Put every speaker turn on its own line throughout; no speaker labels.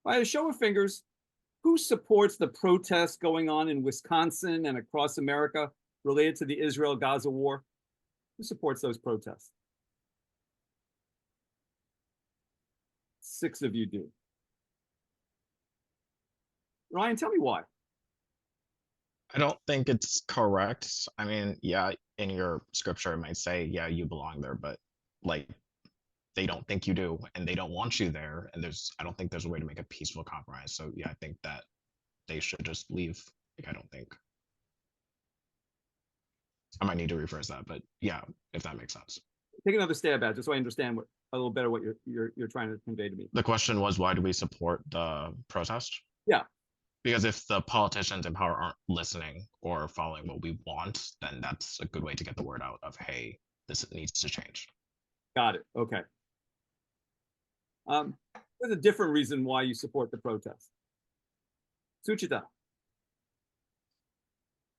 By a show of fingers, who supports the protests going on in Wisconsin and across America related to the Israel-Gaza war? Who supports those protests? 6 of you do. Ryan, tell me why.
I don't think it's correct. I mean, yeah, in your scripture it might say, yeah, you belong there, but like they don't think you do and they don't want you there. And I don't think there's a way to make a peaceful compromise. So yeah, I think that they should just leave. Like I don't think I might need to rephrase that, but yeah, if that makes sense.
Take another stab at it, just so I understand a little better what you're trying to convey to me.
The question was, why do we support the protest?
Yeah,
Because if the politicians in power aren't listening or following what we want, then that's a good way to get the word out of, hey, this needs to change.
got it. Okay. There's a different reason why you support the protest. Suchita.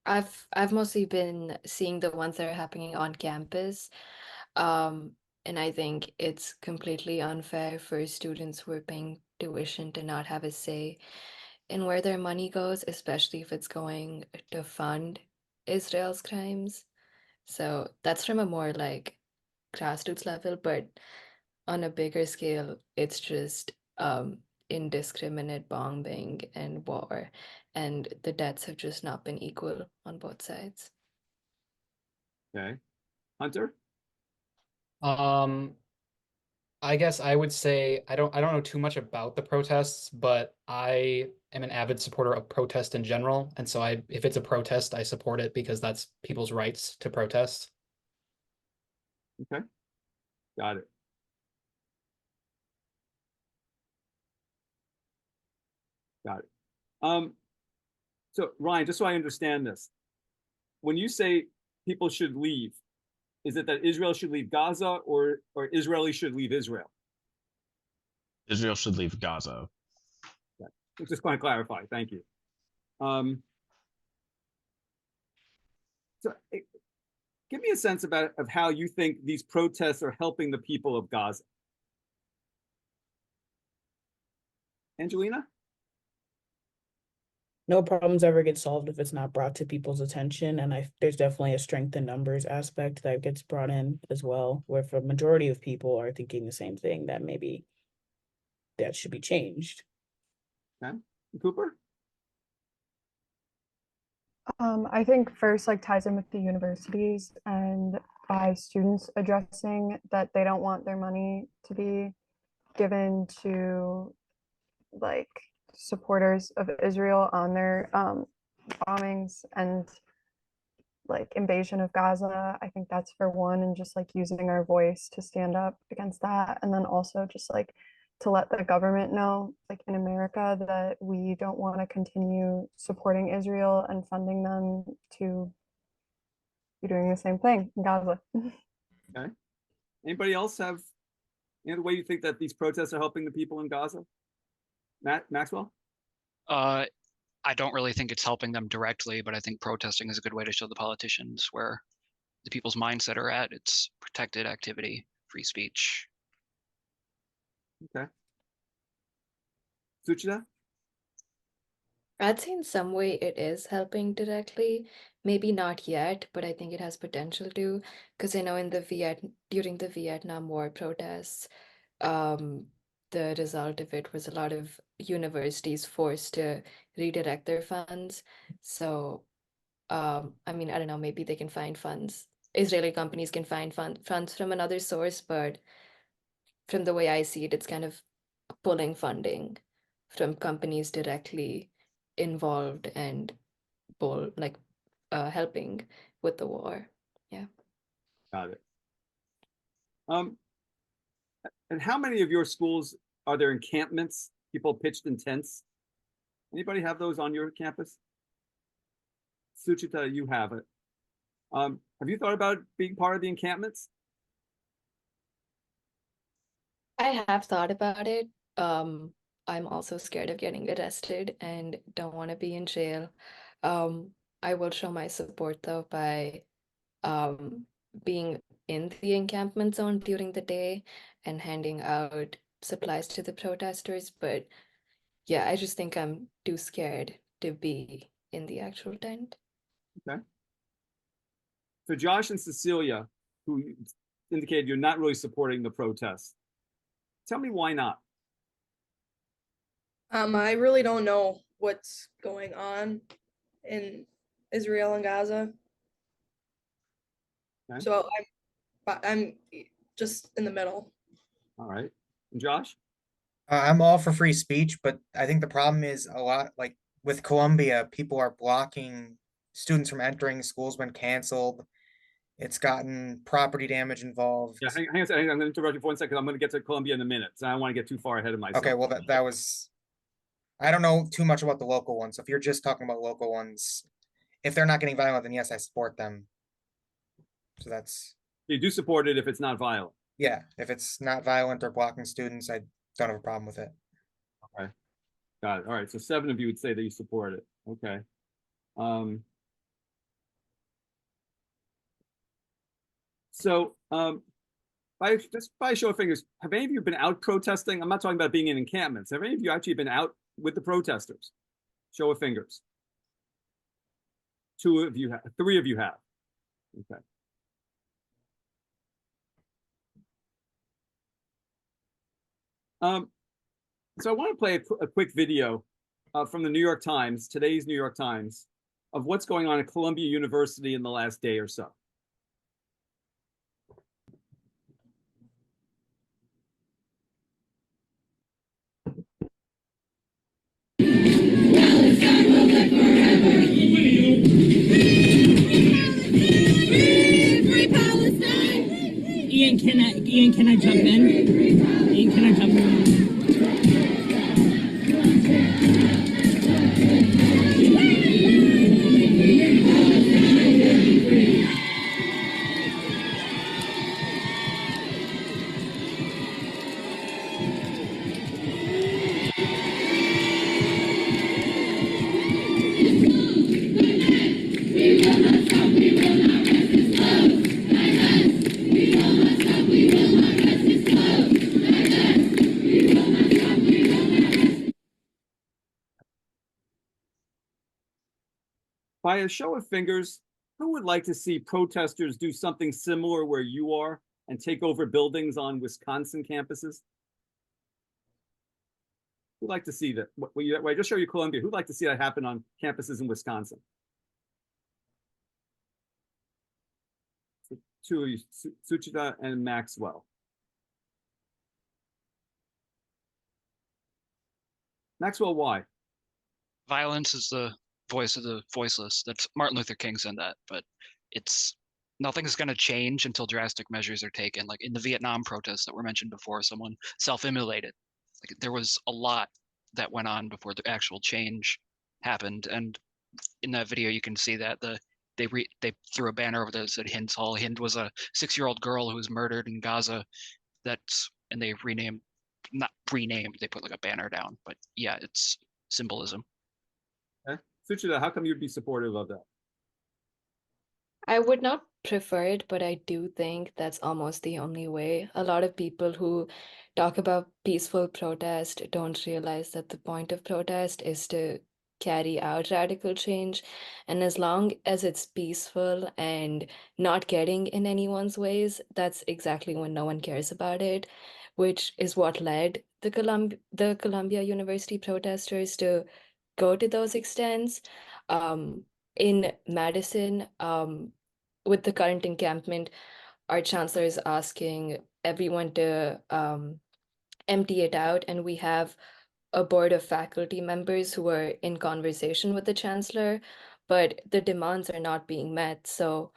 I've mostly been seeing the ones that are happening on campus. Um, and I think it's completely unfair for students who are paying tuition to not have a say in where their money goes, especially if it's going to fund Israel's crimes. So that's from a more like grassroots level, but on a bigger scale, it's just indiscriminate bombing and war, and the deaths have just not been equal on both sides.
Okay. Hunter?
Um, I guess I would say I don't know too much about the protests, but I am an avid supporter of protest in general. And so if it's a protest, I support it because that's people's rights to protest.
Okay. Got it. Got it. So Ryan, just so I understand this, when you say people should leave, is it that Israel should leave Gaza or Israelis should leave Israel?
Israel should leave Gaza.
Okay. Just want to clarify. Thank you. Um, so give me a sense of how you think these protests are helping the people of Gaza. Angelina?
No problems ever get solved if it's not brought to people's attention. And there's definitely a strength in numbers aspect that gets brought in as well, where for a majority of people are thinking the same thing, that maybe that should be changed.
Okay. Cooper?
I think first like ties in with the universities and by students addressing that they don't want their money to be given to like supporters of Israel on their bombings and like invasion of Gaza. I think that's for one, and just like using our voice to stand up against that. And then also just like to let the government know, like in America, that we don't want to continue supporting Israel and funding them to be doing the same thing in Gaza.
Okay. Anybody else have any other way you think that these protests are helping the people in Gaza? Maxwell?
Uh, I don't really think it's helping them directly, but I think protesting is a good way to show the politicians where the people's mindset are at. It's protected activity, free speech.
Okay. Suchita?
I'd say in some way it is helping directly. Maybe not yet, but I think it has potential to. Because I know during the Vietnam War protests, um, the result of it was a lot of universities forced to redirect their funds. So, I mean, I don't know, maybe they can find funds. Israeli companies can find funds from another source, but from the way I see it, it's kind of pulling funding from companies directly involved and helping with the war. Yeah.
Got it. And how many of your schools are there encampments? People pitched in tents? Anybody have those on your campus? Suchita, you have it. Have you thought about being part of the encampments?
I have thought about it. I'm also scared of getting arrested and don't want to be in jail. Um, I will show my support though by um, being in the encampment zone during the day and handing out supplies to the protesters. But yeah, I just think I'm too scared to be in the actual tent.
Okay. So Josh and Cecilia, who indicated you're not really supporting the protests, tell me why not.
I really don't know what's going on in Israel and Gaza.
Okay.
So I'm just in the middle.
All right. And Josh?
I'm all for free speech, but I think the problem is a lot like with Columbia, people are blocking students from entering schools when canceled. It's gotten property damage involved.
Yeah, hang on a second. I'm going to interrupt you for 1 second. I'm going to get to Columbia in a minute. So I don't want to get too far ahead of myself.
Okay, well that was I don't know too much about the local ones. So if you're just talking about local ones, if they're not getting violent, then yes, I support them. So that's
You do support it if it's not violent.
yeah, if it's not violent or blocking students, I don't have a problem with it.
Okay. Got it. All right. So 7 of you would say that you support it. Okay. By show of fingers, have any of you been out protesting? I'm not talking about being in encampments. Have any of you actually been out with the protesters? Show of fingers. 2 of you have. 3 of you have. Okay. So I want to play a quick video from the New York Times, today's New York Times, of what's going on at Columbia University in the last day or so.
Ian, can I jump in? Ian, can I jump in?
By a show of fingers, who would like to see protesters do something similar where you are and take over buildings on Wisconsin campuses? Who'd like to see that? I just show you Columbia. Who'd like to see that happen on campuses in Wisconsin? 2 of you, Suchita and Maxwell. Maxwell, why?
Violence is the voice of the voiceless. That's Martin Luther King said that, but nothing's going to change until drastic measures are taken. Like in the Vietnam protests that were mentioned before, someone self-immolated. Like there was a lot that went on before the actual change happened. And in that video, you can see that they threw a banner over there that said Hind's Hall. Hind was a 6-year-old girl who was murdered in Gaza. And they not renamed, they put like a banner down. But yeah, it's symbolism.
Okay. Suchita, how come you'd be supportive of that?
I would not prefer it, but I do think that's almost the only way. A lot of people who talk about peaceful protest don't realize that the point of protest is to carry out radical change. And as long as it's peaceful and not getting in anyone's ways, that's exactly when no one cares about it, which is what led the Columbia University protesters to go to those extents. In Madison, with the current encampment, our chancellor is asking everyone to empty it out, and we have a board of faculty members who are in conversation with the chancellor, but the demands are not being met, so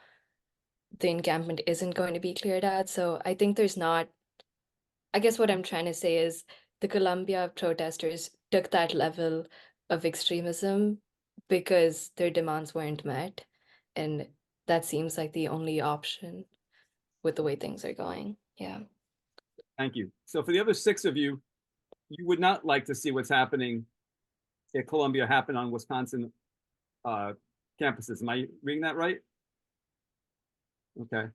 the encampment isn't going to be cleared out. So I think I guess what I'm trying to say is the Columbia protesters took that level of extremism because their demands weren't met, and that seems like the only option with the way things are going. Yeah.
Thank you. So for the other 6 of you, you would not like to see what's happening at Columbia happen on Wisconsin campuses. Am I reading that right? Okay.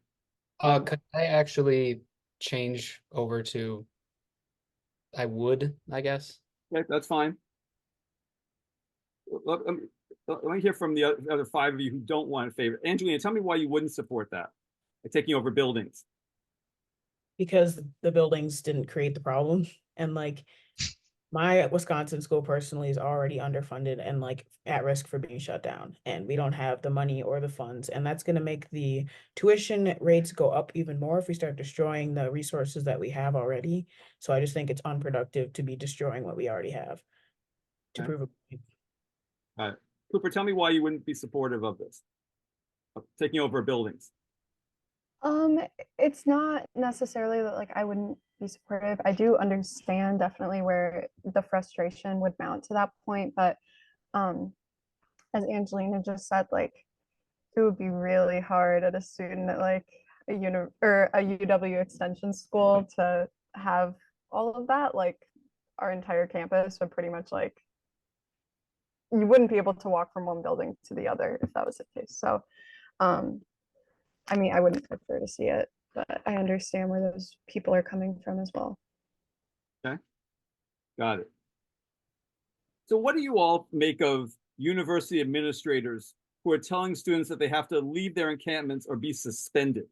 Could I actually change over to I would, I guess?
Okay, that's fine. let me hear from the other five of you who don't want to favor. Angelina, tell me why you wouldn't support that, like taking over buildings.
Because the buildings didn't create the problem. And like my Wisconsin school personally is already underfunded and like at risk for being shut down. And we don't have the money or the funds. And that's going to make the tuition rates go up even more if we start destroying the resources that we have already. So I just think it's unproductive to be destroying what we already have to
Okay.
prove a point.
All right. Cooper, tell me why you wouldn't be supportive of this, of taking over buildings.
It's not necessarily that like I wouldn't be supportive. I do understand definitely where the frustration would mount to that point, but as Angelina just said, like it would be really hard at a student at like a or a UW extension school to have all of that. Like our entire campus would pretty much like you wouldn't be able to walk from one building to the other if that was the case. So I mean, I wouldn't prefer to see it, but I understand where those people are coming from as well.
Okay, got it. So what do you all make of university administrators who are telling students that they have to leave their encampments or be suspended?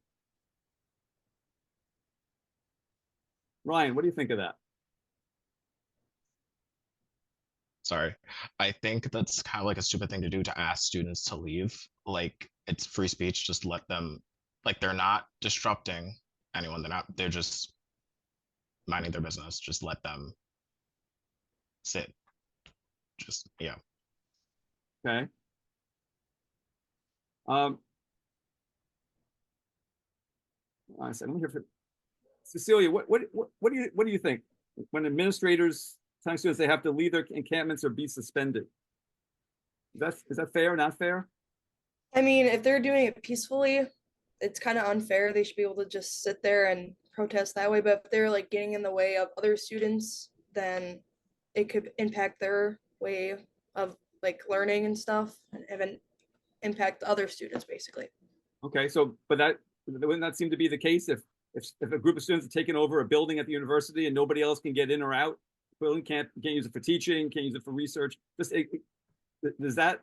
Ryan, what do you think of that?
Sorry. I think that's kind of like a stupid thing to do, to ask students to leave. Like, it's free speech, just let them, like, they're not disrupting anyone. They're just minding their business. Just let them sit. Just, yeah.
Okay. I said, let me hear from Cecilia. What do you think when administrators telling students they have to leave their encampments or be suspended? Is that fair or not fair?
I mean, if they're doing it peacefully, it's kind of unfair. They should be able to just sit there and protest that way. But if they're like getting in the way of other students, then it could impact their way of like learning and stuff, and even impact the other students basically.
Okay, so but wouldn't that seem to be the case if a group of students are taking over a building at the university and nobody else can get in or out? Building can't use it for teaching, can't use it for research. Does that?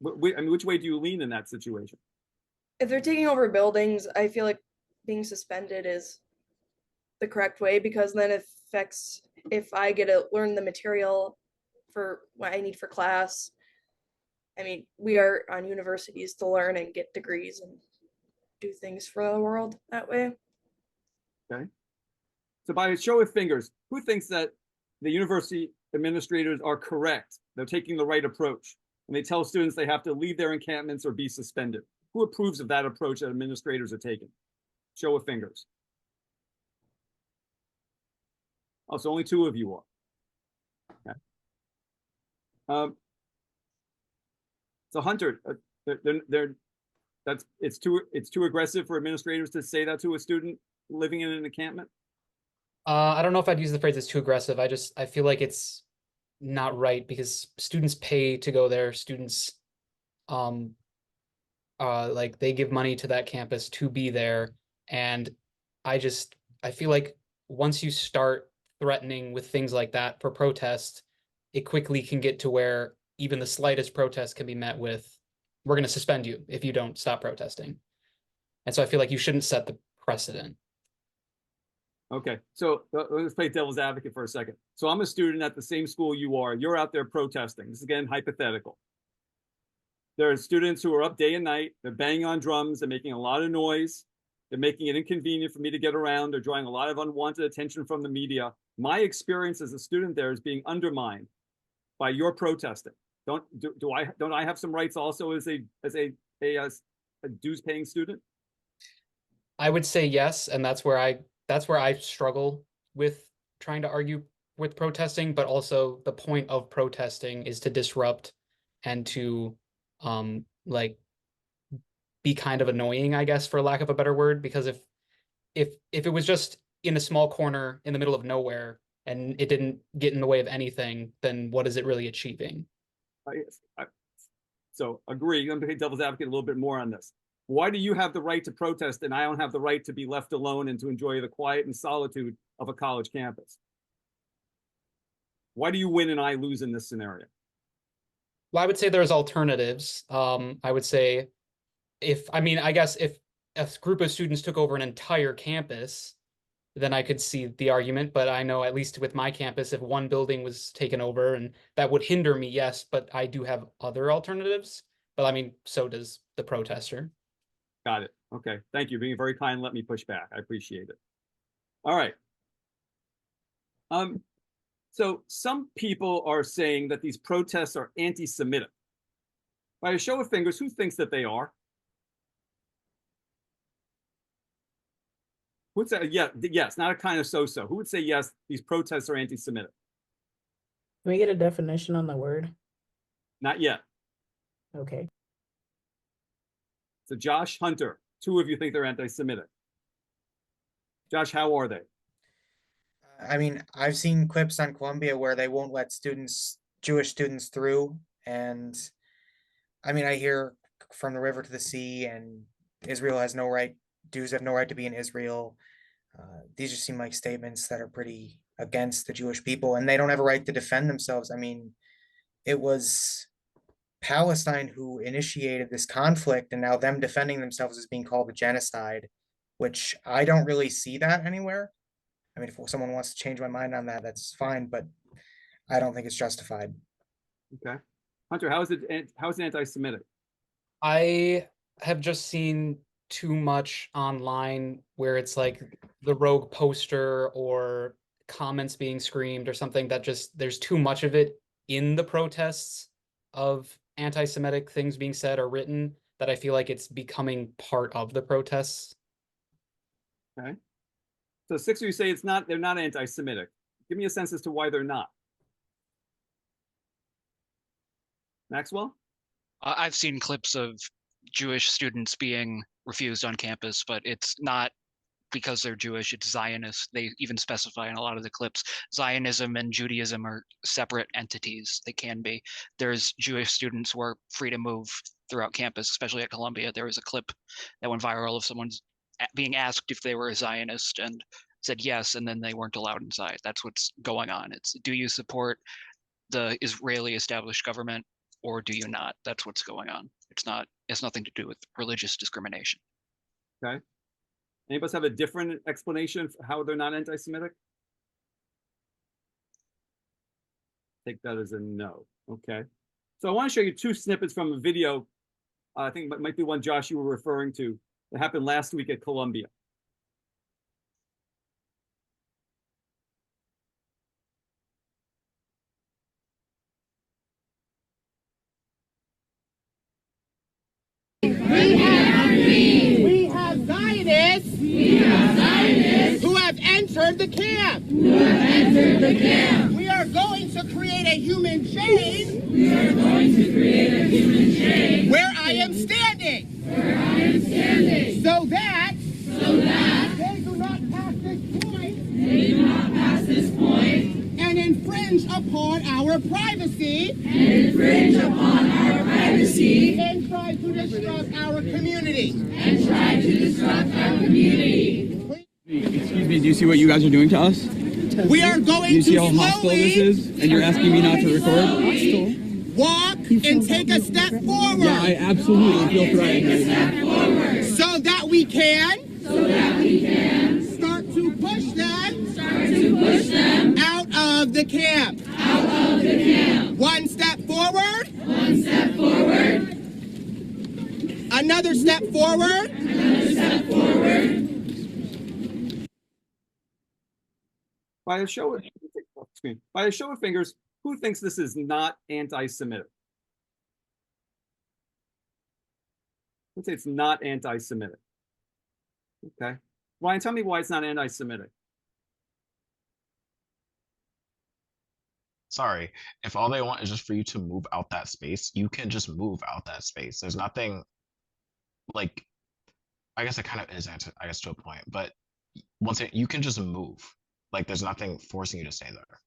I mean, which way do you lean in that situation?
If they're taking over buildings, I feel like being suspended is the correct way, because then it affects if I get to learn the material for what I need for class. I mean, we are on universities to learn and get degrees and do things for the world that way.
Okay. So by a show of fingers, who thinks that the university administrators are correct? They're taking the right approach, and they tell students they have to leave their encampments or be suspended. Who approves of that approach that administrators are taking? Show of fingers. Oh, so only two of you are. Okay. So Hunter, it's too aggressive for administrators to say that to a student living in an encampment.
I don't know if I'd use the phrase it's too aggressive. I feel like it's not right, because students pay to go there. Students, like they give money to that campus to be there. And I feel like once you start threatening with things like that for protest, it quickly can get to where even the slightest protest can be met with, we're going to suspend you if you don't stop protesting. And so I feel like you shouldn't set the precedent.
Okay, so let's play devil's advocate for a second. So I'm a student at the same school you are. You're out there protesting. This is again hypothetical. There are students who are up day and night. They're banging on drums. They're making a lot of noise. They're making it inconvenient for me to get around. They're drawing a lot of unwanted attention from the media. My experience as a student there is being undermined by your protesting. Don't I have some rights also as a dues paying student?
I would say yes, and that's where I struggle with trying to argue with protesting, but also the point of protesting is to disrupt and to like be kind of annoying, I guess, for lack of a better word, because if it was just in a small corner in the middle of nowhere and it didn't get in the way of anything, then what is it really achieving?
So agree. I'm going to play devil's advocate a little bit more on this. Why do you have the right to protest and I don't have the right to be left alone and to enjoy the quiet and solitude of a college campus? Why do you win and I lose in this scenario?
Well, I would say there's alternatives. I would say I guess if a group of students took over an entire campus, then I could see the argument. But I know at least with my campus, if one building was taken over and that would hinder me, yes, but I do have other alternatives. But I mean, so does the protester.
Got it. Okay. Thank you. Being very kind. Let me push back. I appreciate it. All right. So some people are saying that these protests are anti-Semitic. By a show of fingers, who thinks that they are? Who would say, yeah, yes, not a kind of so-so. Who would say, yes, these protests are anti-Semitic?
Can we get a definition on the word?
Not yet.
Okay.
So Josh, Hunter, two of you think they're anti-Semitic. Josh, how are they?
I mean, I've seen clips on Columbia where they won't let Jewish students through. And I mean, I hear from the river to the sea, and Israel has no right, Jews have no right to be in Israel. These just seem like statements that are pretty against the Jewish people, and they don't have a right to defend themselves. I mean, it was Palestine who initiated this conflict, and now them defending themselves is being called a genocide, which I don't really see that anywhere. I mean, if someone wants to change my mind on that, that's fine, but I don't think it's justified.
Okay. Hunter, how is it anti-Semitic?
I have just seen too much online where it's like the rogue poster or comments being screamed or something that just there's too much of it in the protests of anti-Semitic things being said or written that I feel like it's becoming part of the protests.
Okay. So six of you say they're not anti-Semitic. Give me a sense as to why they're not. Maxwell?
I've seen clips of Jewish students being refused on campus, but it's not because they're Jewish, it's Zionist. They even specify in a lot of the clips, Zionism and Judaism are separate entities. They can be. There's Jewish students who are free to move throughout campus, especially at Columbia. There was a clip that went viral of someone being asked if they were a Zionist and said yes, and then they weren't allowed inside. That's what's going on. It's, do you support the Israeli established government or do you not? That's what's going on. It's has nothing to do with religious discrimination.
Okay. Any of us have a different explanation for how they're not anti-Semitic? Take that as a no. Okay. So I want to show you two snippets from a video. I think it might be one, Josh, you were referring to, that happened last week at Columbia.
We have Zionists. Who have entered the camp. We are going to create a human chain. Where I am standing. So that. They do not pass this point. And infringe upon our privacy. And try to disrupt our community.
Excuse me, do you see what you guys are doing to us?
We are going
Do you see
to
how hostile this
slowly
is? And you're asking me not to record?
walk and take a step forward.
Yeah, I absolutely feel threatened right now.
So that we can start to push them out of the camp. One step forward. Another step forward.
By a show of fingers, who thinks this is not anti-Semitic? Let's say it's not anti-Semitic. Okay. Ryan, tell me why it's not anti-Semitic.
Sorry, if all they want is just for you to move out that space, you can just move out that space. There's nothing like, I guess it kind of is I guess to a point, but you can just move. Like there's nothing forcing you to stay there.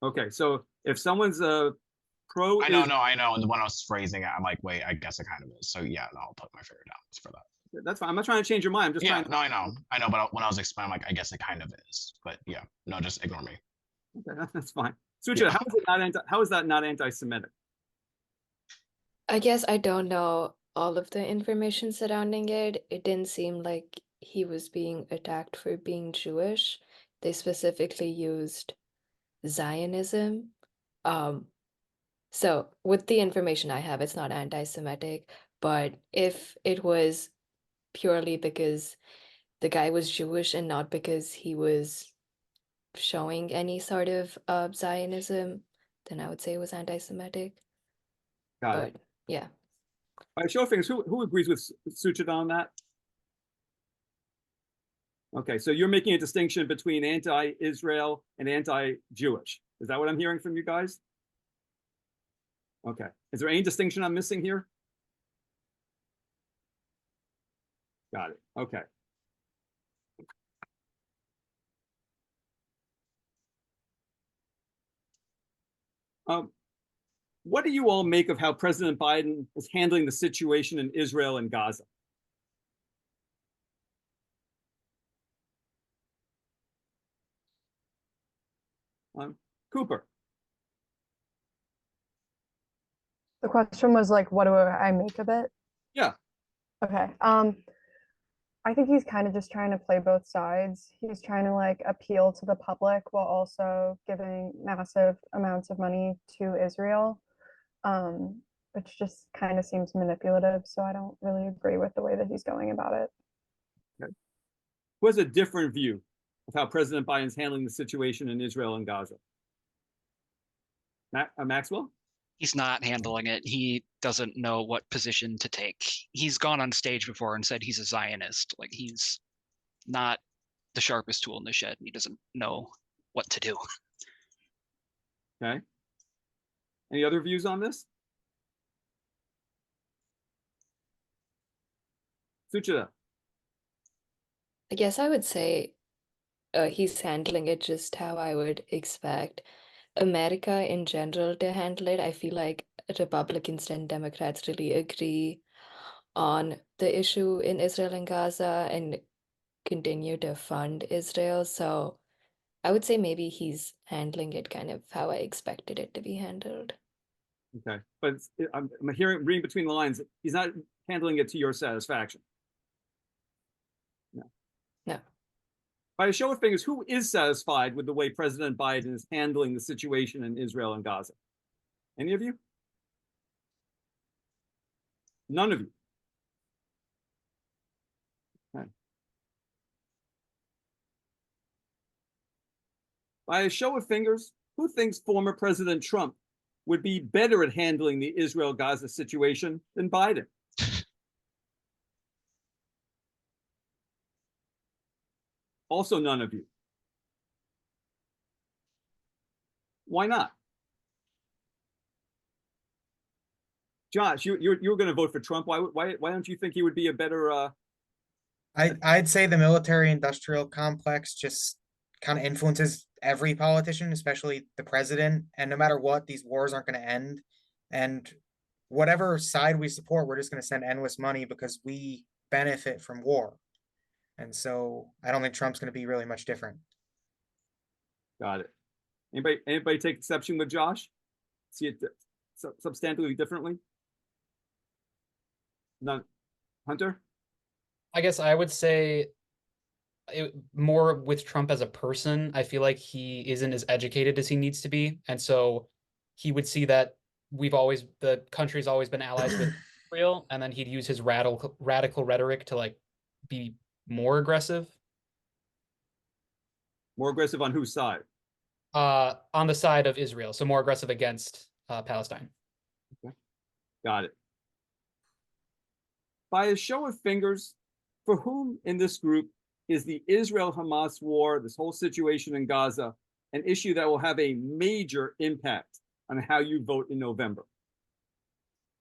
Okay, so if someone's a pro,
I know. And when I was phrasing it, I'm like, wait, I guess it kind of is. So yeah, no, I'll put my finger down for that.
That's fine. I'm not trying to change your mind. I'm just
Yeah,
trying.
no, I know, but when I was explaining, I'm like, I guess it kind of is. But yeah, no, just ignore me.
Okay, that's fine. Sucha,
Yeah.
how is that not anti-Semitic?
I guess I don't know all of the information surrounding it. It didn't seem like he was being attacked for being Jewish. They specifically used Zionism. Um, so with the information I have, it's not anti-Semitic, but if it was purely because the guy was Jewish and not because he was showing any sort of Zionism, then I would say it was anti-Semitic.
Got it.
But yeah.
All right, show of fingers. Who agrees with Suchit on that? Okay, so you're making a distinction between anti-Israel and anti-Jewish. Is that what I'm hearing from you guys? Okay. Is there any distinction I'm missing here? Got it. Okay. What do you all make of how President Biden is handling the situation in Israel and Gaza? Cooper.
The question was like, what do I make of it?
Yeah.
Okay. I think he's kind of just trying to play both sides. He's trying to like appeal to the public while also giving massive amounts of money to Israel, which just kind of seems manipulative. So I don't really agree with the way that he's going about it.
Okay. Who has a different view of how President Biden's handling the situation in Israel and Gaza? Maxwell?
He's not handling it. He doesn't know what position to take. He's gone on stage before and said he's a Zionist. Like, he's not the sharpest tool in the shed. He doesn't know what to do.
Okay. Any other views on this? Suchita.
I guess I would say he's handling it just how I would expect America in general to handle it. I feel like Republicans and Democrats really agree on the issue in Israel and Gaza and continue to fund Israel. So I would say maybe he's handling it kind of how I expected it to be handled.
Okay. But I'm reading between the lines, he's not handling it to your satisfaction. No.
No.
By a show of fingers, who is satisfied with the way President Biden is handling the situation in Israel and Gaza? Any of you? None of you. Okay. By a show of fingers, who thinks former President Trump would be better at handling the Israel-Gaza situation than Biden? Also none of you. Why not? Josh, you're going to vote for Trump. Why don't you think he would be a better?
I'd say the military-industrial complex just kind of influences every politician, especially the president. And no matter what, these wars aren't going to end. And whatever side we support, we're just going to send endless money because we benefit from war. And so I don't think Trump's going to be really much different.
Got it. Anybody take exception with Josh? See it substantially differently? None. Hunter?
I guess I would say more with Trump as a person. I feel like he isn't as educated as he needs to be. And so he would see that the country's always been allies with Israel, and then he'd use his radical rhetoric to like be more aggressive.
More aggressive on whose side?
On the side of Israel, so more aggressive against Palestine.
Okay. Got it. By a show of fingers, for whom in this group is the Israel-Hamas war, this whole situation in Gaza, an issue that will have a major impact on how you vote in November?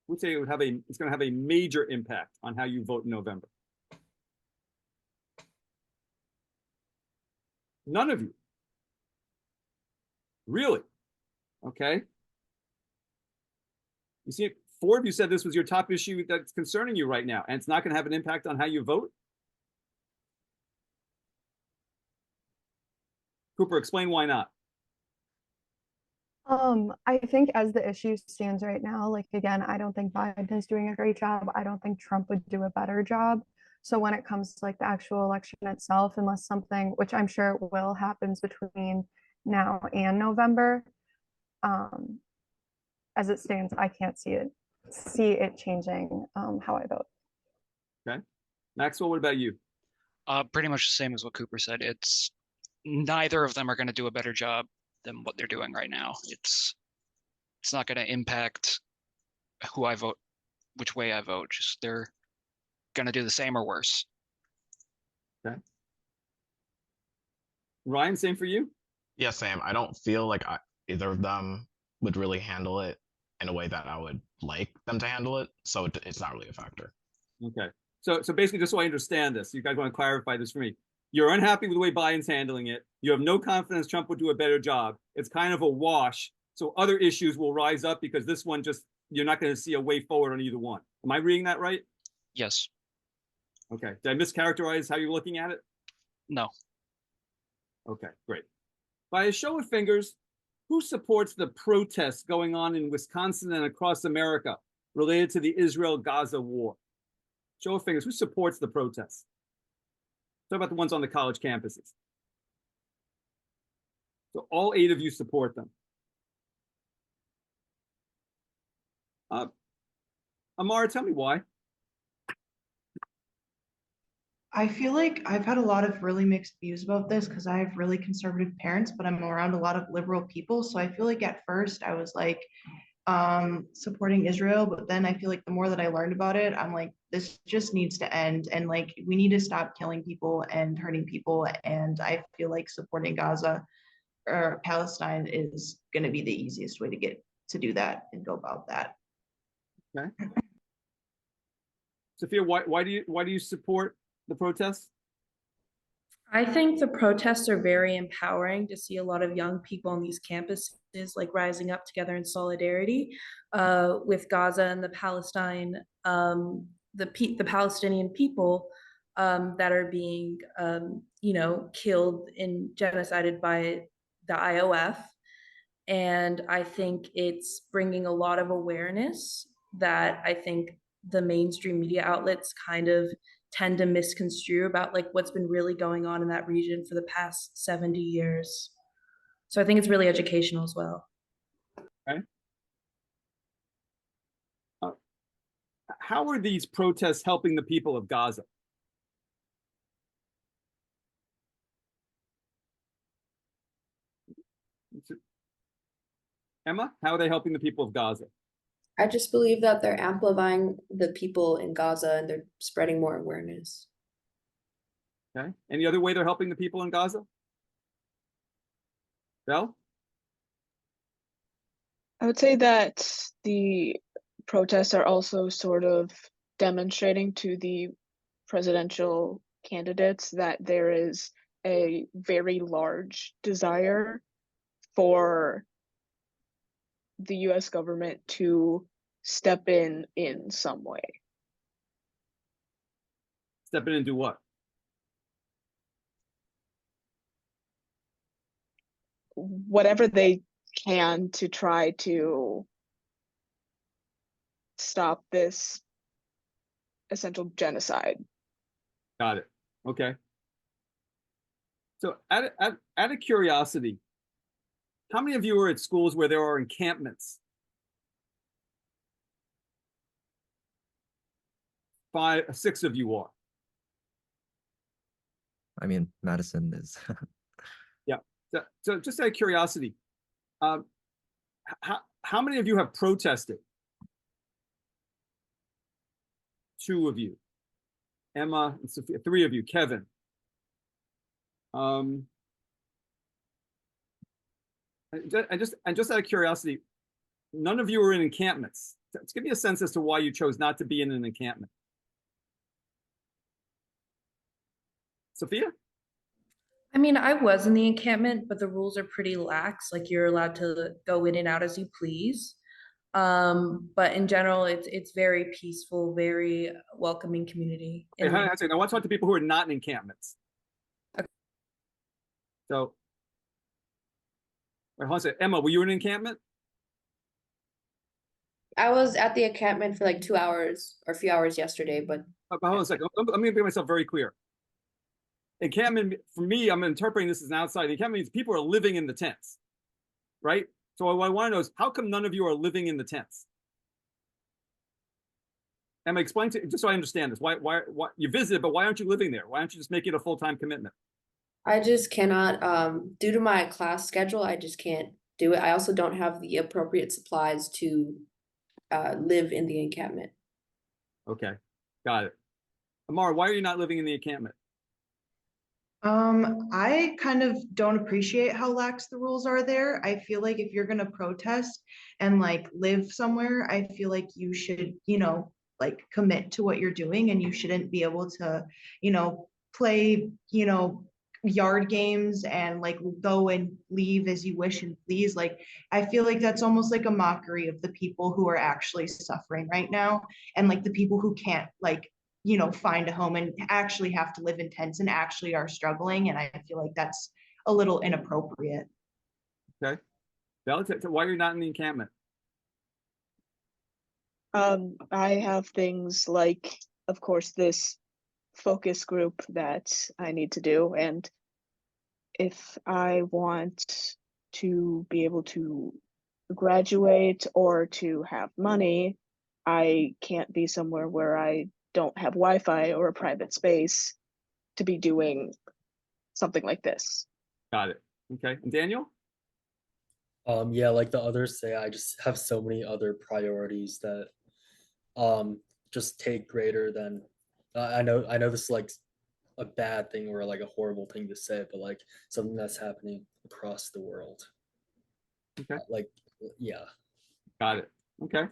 We'd say it's going to have a major impact on how you vote in November. None of you. Really? Okay. You see, 4 of you said this was your top issue that's concerning you right now, and it's not going to have an impact on how you vote? Cooper, explain why not.
I think as the issue stands right now, like again, I don't think Biden is doing a great job. I don't think Trump would do a better job. So when it comes to like the actual election itself, unless something, which I'm sure will happens between now and November, um, as it stands, I can't see it changing how I vote.
Okay. Maxwell, what about you?
Pretty much the same as what Cooper said. It's neither of them are going to do a better job than what they're doing right now. It's not going to impact who I vote, which way I vote. Just they're going to do the same or worse.
Okay. Ryan, same for you?
Yeah, Sam, I don't feel like either of them would really handle it in a way that I would like them to handle it. So it's not really a factor.
Okay. So basically, just so I understand this, you guys want to clarify this for me. You're unhappy with the way Biden's handling it. You have no confidence Trump would do a better job. It's kind of a wash. So other issues will rise up because this one just, you're not going to see a way forward on either one. Am I reading that right?
Yes.
Okay. Did I mischaracterize how you're looking at it?
No.
Okay, great. By a show of fingers, who supports the protests going on in Wisconsin and across America related to the Israel-Gaza war? Show of fingers, who supports the protests? Talk about the ones on the college campuses. So all 8 of you support them. Amara, tell me why.
I feel like I've had a lot of really mixed views about this because I have really conservative parents, but I'm around a lot of liberal people. So I feel like at first I was like supporting Israel, but then I feel like the more that I learned about it, I'm like, this just needs to end. And like, we need to stop killing people and hurting people. And I feel like supporting Gaza or Palestine is going to be the easiest way to get to do that and go about that.
Okay. Sophia, why do you support the protests?
I think the protests are very empowering to see a lot of young people on these campuses like rising up together in solidarity with Gaza and the Palestine, the Palestinian people that are being, killed and genocided by the IOF. And I think it's bringing a lot of awareness that I think the mainstream media outlets kind of tend to misconstrue about like what's been really going on in that region for the past 70 years. So I think it's really educational as well.
Okay. How are these protests helping the people of Gaza? Emma, how are they helping the people of Gaza?
I just believe that they're amplifying the people in Gaza and they're spreading more awareness.
Okay. Any other way they're helping the people in Gaza? Belle?
I would say that the protests are also sort of demonstrating to the presidential candidates that there is a very large desire for the US government to step in some way.
Step in and do what?
Whatever they can to try to stop this essential genocide.
Got it. Okay. So out of curiosity, how many of you are at schools where there are encampments? 6 of you are.
I mean, Madison is.
Yeah. So just out of curiosity, how many of you have protested? 2 of you. Emma and Sophia, 3 of you. Kevin. And just out of curiosity, none of you are in encampments. Let's give me a sense as to why you chose not to be in an encampment. Sophia?
I mean, I was in the encampment, but the rules are pretty lax. Like you're allowed to go in and out as you please. But in general, it's very peaceful, very welcoming community.
Wait, hang on a second. I want to talk to people who are not in encampments. Okay. So Wait, hold on a second. Emma, were you in an encampment?
I was at the encampment for like 2 hours or a few hours yesterday, but
Hold on a second. I'm going to make myself very clear. Encampment, for me, I'm interpreting this as an outside. Encampment means people are living in the tents, right? So what I want to know is how come none of you are living in the tents? Emma, explain to just so I understand this. Why you visited, but why aren't you living there? Why don't you just make it a full-time commitment?
I just cannot, due to my class schedule, I just can't do it. I also don't have the appropriate supplies to live in the encampment.
Okay, got it. Amara, why are you not living in the encampment?
I kind of don't appreciate how lax the rules are there. I feel like if you're gonna protest and like live somewhere, I feel like you should, like commit to what you're doing, and you shouldn't be able to, play, yard games and like go and leave as you wish and please. Like, I feel like that's almost like a mockery of the people who are actually suffering right now, and like the people who can't like find a home and actually have to live in tents and actually are struggling. And I feel like that's a little inappropriate.
Okay. Bella, why are you not in the encampment?
I have things like, of course, this focus group that I need to do, and if I want to be able to graduate or to have money, I can't be somewhere where I don't have Wi-Fi or a private space to be doing something like this.
Got it. Okay. And Daniel?
Yeah, like the others say, I just have so many other priorities that just take greater than I know this is like a bad thing or like a horrible thing to say, but like something that's happening across the world.
Okay.
Like, yeah.
Got it. Okay.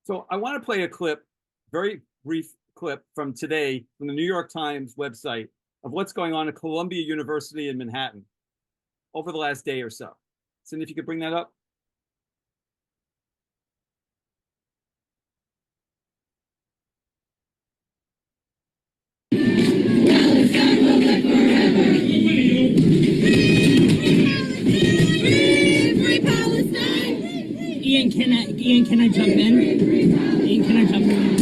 So I want to play a clip, very brief clip from today from the New York Times website of what's going on at Columbia University in Manhattan over the last day or so. Cindy, if you could bring that up.
Ian, can I jump in? Ian, can I jump in?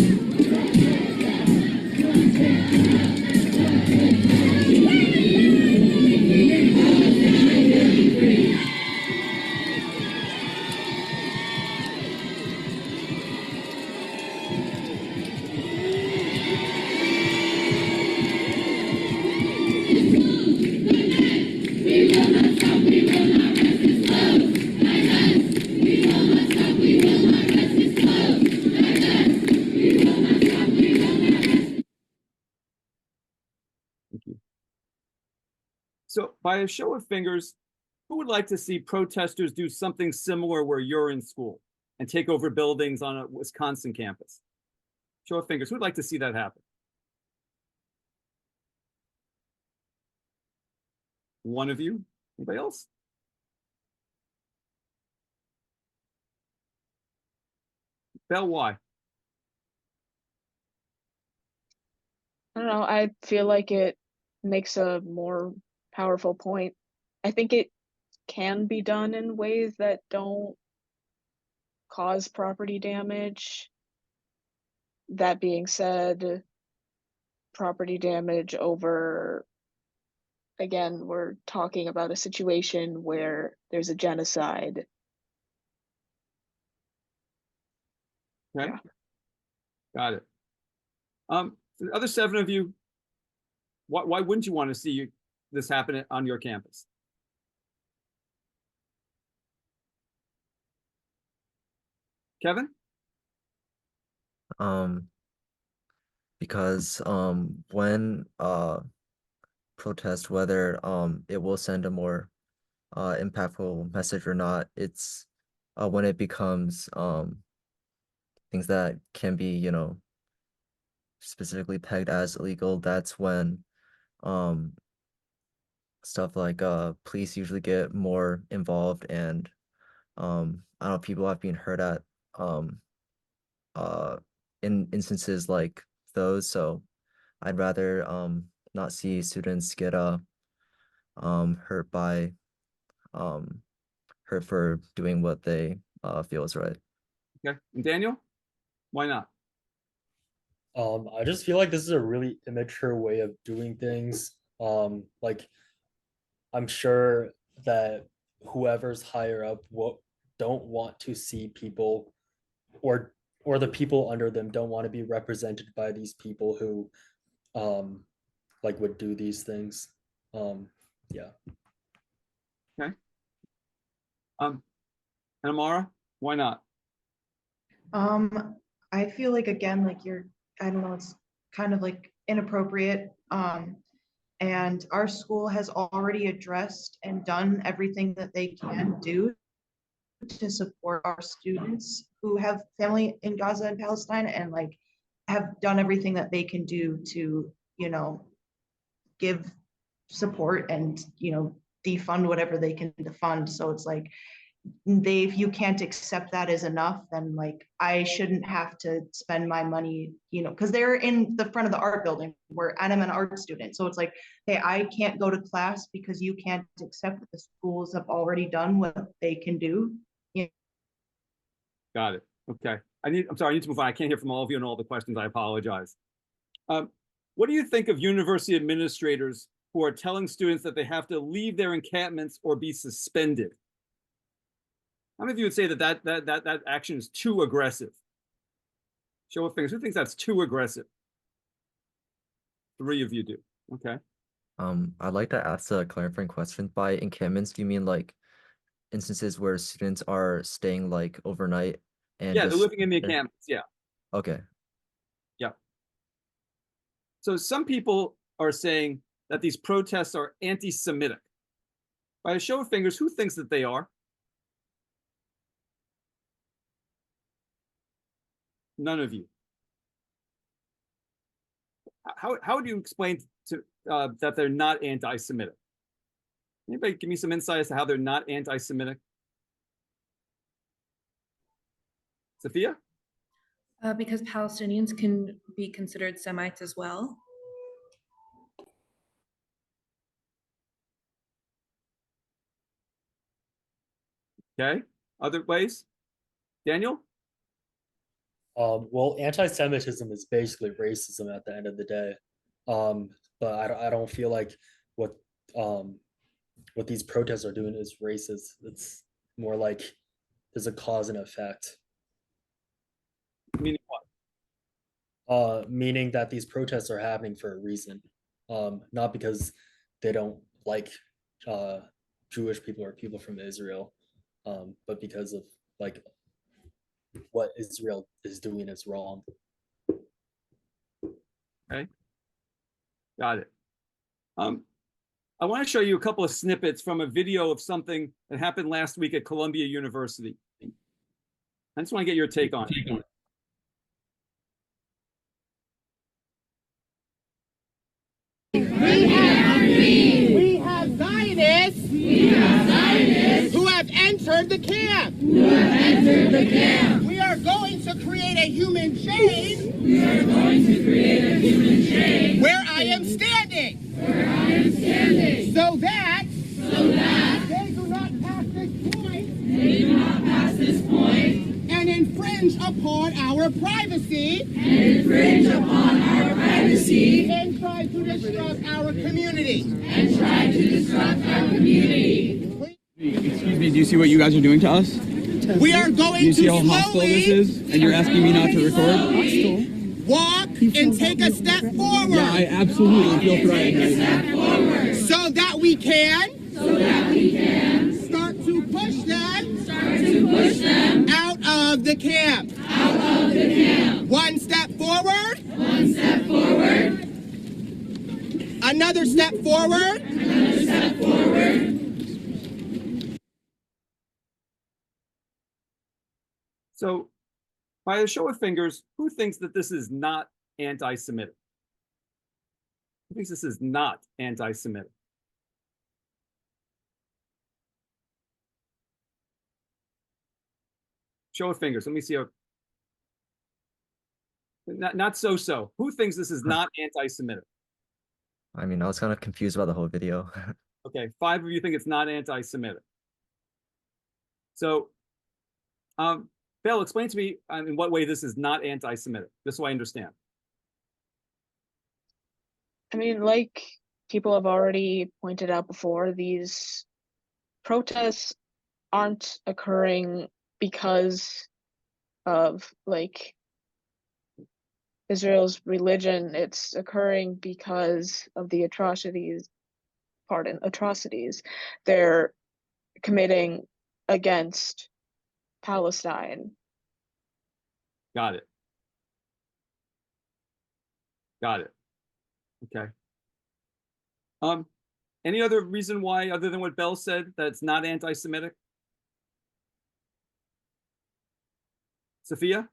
Thank you. So by a show of fingers, who would like to see protesters do something similar where you're in school and take over buildings on a Wisconsin campus? Show of fingers. Who'd like to see that happen? One of you? Anybody else? Bell, why?
I don't know, I feel like it makes a more powerful point. I think it can be done in ways that don't cause property damage. That being said, property damage over, again, we're talking about a situation where there's a genocide.
Okay. Got it. The other 7 of you, why wouldn't you want to see this happen on your campus? Kevin?
Because when protest, whether it will send a more impactful message or not, it's when it becomes things that can be, specifically pegged as illegal. That's when stuff like police usually get more involved, and I don't know, people have been hurt at uh in instances like those. So I'd rather not see students get hurt by hurt for doing what they feel is right.
Okay, and Daniel, why not?
I just feel like this is a really immature way of doing things. Like I'm sure that whoever's higher up don't want to see people or the people under them don't want to be represented by these people who like would do these things. Yeah.
Okay. And Amara, why not?
I feel like again, like I don't know, it's kind of like inappropriate. And our school has already addressed and done everything that they can do to support our students who have family in Gaza and Palestine, and like have done everything that they can do to, you know, give support and, you know, defund whatever they can defund. So it's like, if you can't accept that as enough, then like I shouldn't have to spend my money, you know, because they're in the front of the art building and I'm an art student. So it's like, hey, I can't go to class because you can't accept that the schools have already done what they can do. Yeah.
Got it. Okay. I'm sorry, I need to move on. I can't hear from all of you and all the questions. I apologize. What do you think of university administrators who are telling students that they have to leave their encampments or be suspended? How many of you would say that action is too aggressive? Show of fingers. Who thinks that's too aggressive? 3 of you do. Okay.
I'd like to ask a clarifying question. By encampments, do you mean like instances where students are staying like overnight and
Yeah,
just
they're living in the encampments. Yeah.
Okay.
Yeah. So some people are saying that these protests are anti-Semitic. By a show of fingers, who thinks that they are? None of you. How do you explain to that they're not anti-Semitic? Anybody give me some insight as to how they're not anti-Semitic? Sophia?
Because Palestinians can be considered Semites as well.
Okay. Other ways? Daniel?
Well, anti-Semitism is basically racism at the end of the day. But I don't feel like what these protests are doing is racist. It's more like there's a cause and effect.
Meaning what?
Meaning that these protests are happening for a reason, not because they don't like Jewish people or people from Israel, but because of like what Israel is doing is wrong.
Okay. Got it. I want to show you a couple of snippets from a video of something that happened last week at Columbia University. I just want to get your take on it.
We have Zionists. Who have entered the camp. We are going to create a human chain. Where I am standing. So that they do not pass this point. And infringe upon our privacy. And try to disrupt our community.
Excuse me, do you see what you guys are doing to us?
We are going
Do you see
to
how hostile this is? And you're asking me not to record?
walk and take a step forward.
Yeah, I absolutely feel threatened right now.
So that we can start to push them out of the camp. One step forward. Another step forward.
So, by a show of fingers, who thinks that this is not anti-Semitic? Who thinks this is not anti-Semitic? Show of fingers. Let me see. Not so. Who thinks this is not anti-Semitic?
I mean, I was kind of confused about the whole video.
Okay, 5 of you think it's not anti-Semitic. So, Bill, explain to me in what way this is not anti-Semitic, just so I understand.
I mean, like people have already pointed out before, these protests aren't occurring because of like Israel's religion. It's occurring because of the atrocities they're committing against Palestine.
Got it. Got it. Okay. Any other reason why, other than what Bell said, that it's not anti-Semitic? Sophia?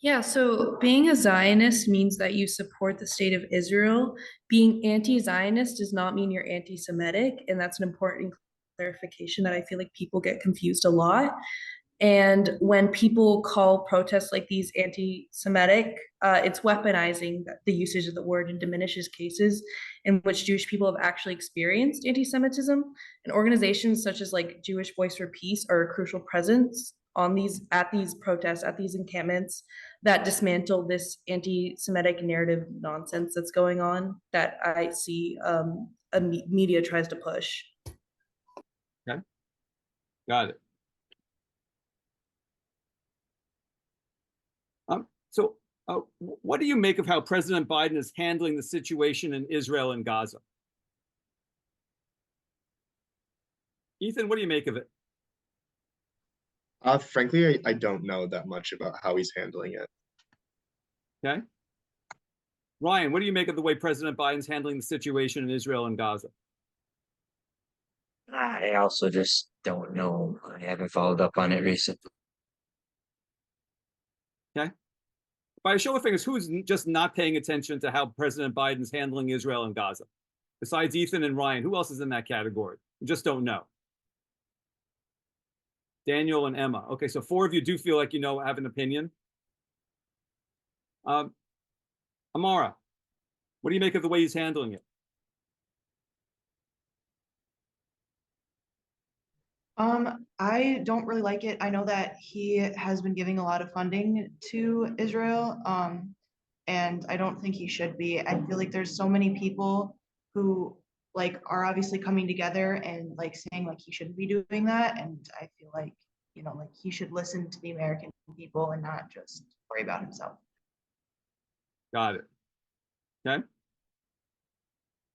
Yeah, so being a Zionist means that you support the state of Israel. Being anti-Zionist does not mean you're anti-Semitic, and that's an important clarification that I feel like people get confused a lot. And when people call protests like these anti-Semitic, it's weaponizing the usage of the word and diminishes cases in which Jewish people have actually experienced anti-Semitism. And organizations such as like Jewish Voice for Peace are a crucial presence on at these protests, at these encampments that dismantle this anti-Semitic narrative nonsense that's going on that I see media tries to push.
Okay. Got it. So what do you make of how President Biden is handling the situation in Israel and Gaza? Ethan, what do you make of it?
Frankly, I don't know that much about how he's handling it.
Okay. Ryan, what do you make of the way President Biden's handling the situation in Israel and Gaza?
I also just don't know. I haven't followed up on it recently.
Okay. By a show of fingers, who's just not paying attention to how President Biden's handling Israel and Gaza? Besides Ethan and Ryan, who else is in that category? We just don't know. Daniel and Emma. Okay, so 4 of you do feel like you have an opinion. Amara, what do you make of the way he's handling it?
I don't really like it. I know that he has been giving a lot of funding to Israel, and I don't think he should be. I feel like there's so many people who like are obviously coming together and like saying like he shouldn't be doing that, and I feel like like he should listen to the American people and not just worry about himself.
Got it. Okay.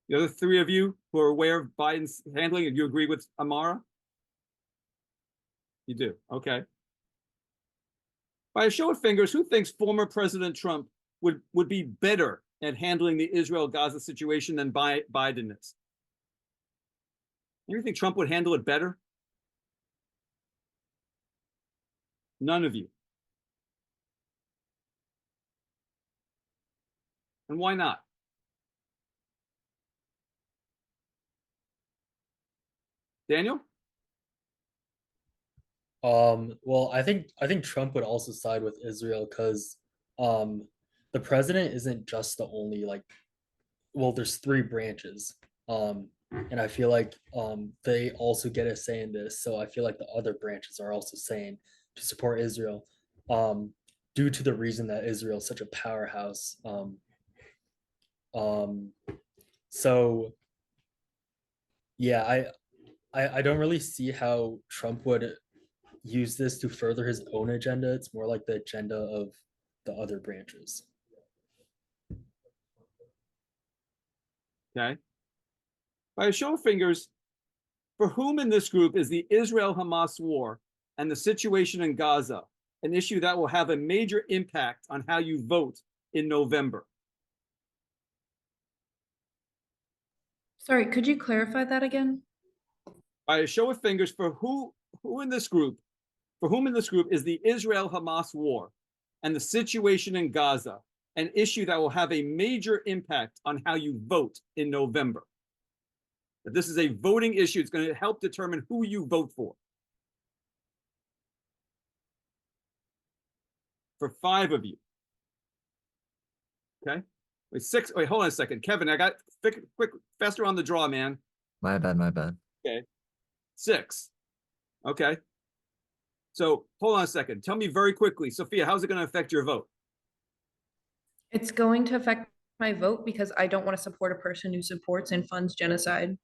The other 3 of you who are aware of Biden's handling, and you agree with Amara? You do. Okay. By a show of fingers, who thinks former President Trump would be better at handling the Israel-Gaza situation than Biden is? You think Trump would handle it better? None of you. And why not? Daniel?
Well, I think Trump would also side with Israel because the president isn't just the only there's 3 branches. And I feel like they also get a say in this. So I feel like the other branches are also saying to support Israel due to the reason that Israel is such a powerhouse. So yeah, I don't really see how Trump would use this to further his own agenda. It's more like the agenda of the other branches.
Okay. By a show of fingers, for whom in this group is the Israel-Hamas war and the situation in Gaza an issue that will have a major impact on how you vote in November?
Sorry, could you clarify that again?
By a show of fingers, for whom in this group is the Israel-Hamas war and the situation in Gaza an issue that will have a major impact on how you vote in November? This is a voting issue. It's going to help determine who you vote for. For 5 of you. Okay. Wait, 6. Wait, hold on a second. Kevin, I got quick, faster on the draw, man.
My bad, my bad.
Okay. 6. Okay. So hold on a second. Tell me very quickly, Sophia, how's it going to affect your vote?
It's going to affect my vote because I don't want to support a person who supports and funds genocide.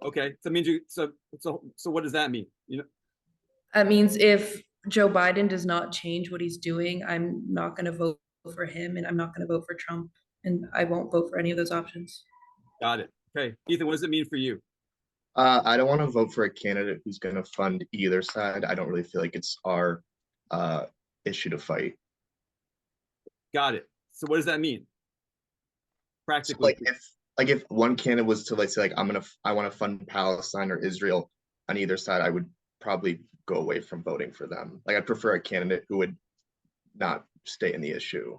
Okay. So it means you so what does that mean? You know,
That means if Joe Biden does not change what he's doing, I'm not going to vote for him and I'm not going to vote for Trump. And I won't vote for any of those options.
got it. Okay. Ethan, what does it mean for you?
I don't want to vote for a candidate who's going to fund either side. I don't really feel like it's our issue to fight.
Got it. So what does that mean? Practically.
So like if one candidate was to like say like I want to fund Palestine or Israel on either side, I would probably go away from voting for them. Like I'd prefer a candidate who would not stay in the issue.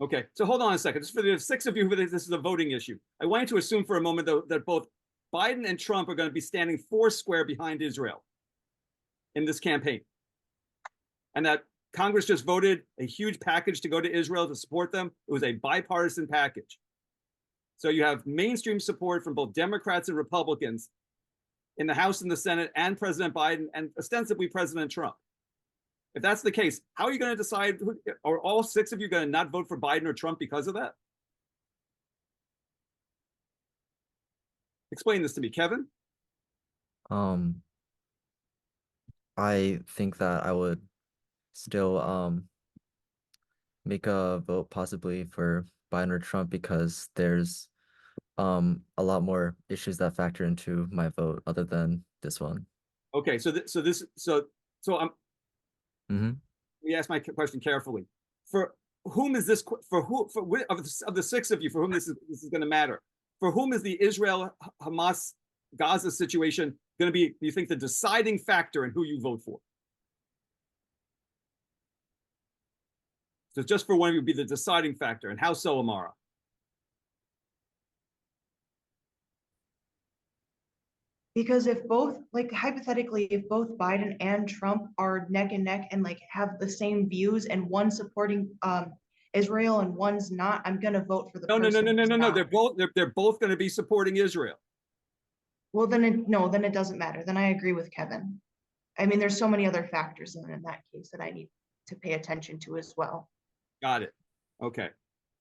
Okay, so hold on a second. Just for the 6 of you who this is a voting issue, I want you to assume for a moment, though, that both Biden and Trump are going to be standing foursquare behind Israel in this campaign. And that Congress just voted a huge package to go to Israel to support them. It was a bipartisan package. So you have mainstream support from both Democrats and Republicans in the House and the Senate and President Biden and ostensibly President Trump. If that's the case, how are you going to decide? Are all 6 of you going to not vote for Biden or Trump because of that? Explain this to me, Kevin.
I think that I would still make a vote possibly for Biden or Trump because there's a lot more issues that factor into my vote other than this one.
Okay, so I'm.
Mm-hmm.
Let me ask my question carefully. For whom is this? For who? Of the 6 of you, for whom this is going to matter? For whom is the Israel Hamas Gaza situation going to be? Do you think the deciding factor in who you vote for? So just for one of you, be the deciding factor, and how so, Amara?
Because if both, like hypothetically, if both Biden and Trump are neck and neck and like have the same views and one's supporting Israel and one's not, I'm gonna vote for the
No.
person who's not.
They're both going to be supporting Israel.
Well, then it doesn't matter. Then I agree with Kevin. I mean, there's so many other factors in that case that I need to pay attention to as well.
Got it. Okay.